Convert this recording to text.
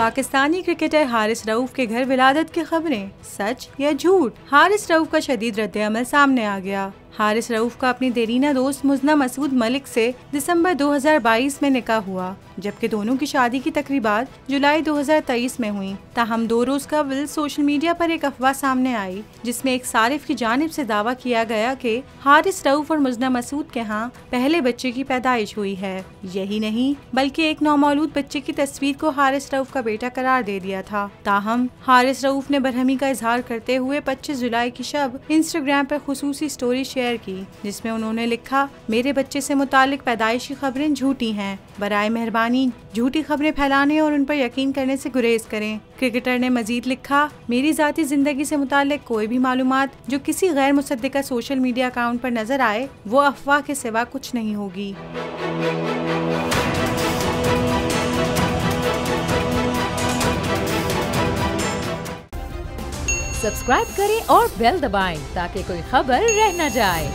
Pakistani cricketer Haris Rauf के घर विलादत की खबरें, सच या झूठ? हारिस रऊफ का शदीद रद्द-ए-अमल सामने आ गया। हारिस रऊफ का अपनी देरीना दोस्त मुजना मसूद मलिक से दिसंबर 2022 में निकाह हुआ, जबकि दोनों की शादी की तकरीबात जुलाई 2023 में हुई। ताहम 2 रोज कबल सोशल मीडिया पर एक अफवाह सामने आई, जिसमें एक सारिफ की जानिब से दावा किया गया कि हारिस रऊफ और मुजना मसूद के यहाँ पहले बच्चे की पैदाइश हुई है। यही नहीं, बल्कि एक नौमौलूद बच्चे की तस्वीर को हारिस रऊफ का बेटा करार दे दिया था। ताहम हारिस रऊफ ने बरहमी का इजहार करते हुए 25 जुलाई की शब इंस्टाग्राम पर खुसूसी स्टोरी शेयर की, जिसमें उन्होंने लिखा, मेरे बच्चे से मुतालिक पैदाइशी खबरें झूठी हैं। बराए मेहरबानी झूठी खबरें फैलाने और उन पर यकीन करने से गुरेज करें। क्रिकेटर ने मजीद लिखा, मेरी जाती जिंदगी से मुतालिक कोई भी मालूमात जो किसी गैर मुसद्दिका सोशल मीडिया अकाउंट पर नजर आए वो अफवाह के सिवा कुछ नहीं होगी। सब्सक्राइब करें और बेल दबाएं ताकि कोई खबर रह न जाए।